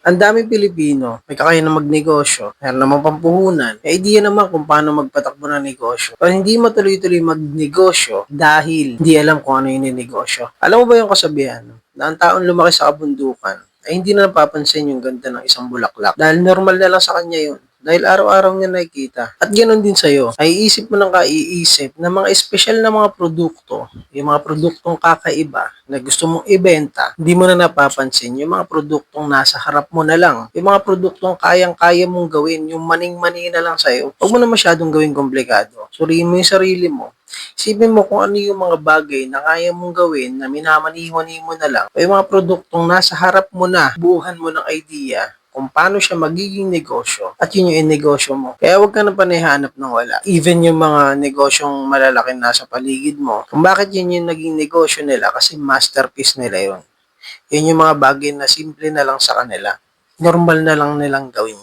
Ang daming Pilipino, may kakayahan na magnegosyo, meron namang pampuhunan, may idea naman kung paano magpatakbo ng negosyo. Pero hindi matuloy-tuloy magnegosyo dahil hindi alam kung ano yung negosyo. Alam mo ba yung kasabihan, na ang taong lumaki sa kabundukan ay hindi na napapansin yung ganda ng isang bulaklak dahil normal na lang sa kanya yun. Dahil araw-araw niya nakikita. At ganoon din sa'yo, ay isip mo ng kaiisip na mga espesyal na mga produkto, yung mga produktong kakaiba na gusto mong ibenta, hindi mo na napapansin yung mga produktong nasa harap mo na lang. Yung mga produktong kayang-kaya mong gawin, yung maning-mani na lang sa'yo. Huwag mo na masyadong gawing komplikado. Suriin mo yung sarili mo. Isipin mo kung ano yung mga bagay na kaya mong gawin na minamani-mani mo na lang. O yung mga produktong nasa harap mo na, buuhan mo ng idea kung paano siya magiging negosyo at yun yung negosyo mo. Kaya huwag ka na panihanap ng wala. Even yung mga negosyong malalaki nasa paligid mo, kung bakit yun yung naging negosyo nila kasi masterpiece nila yun. Yun yung mga bagay na simple na lang sa kanila. Normal na lang nilang gawin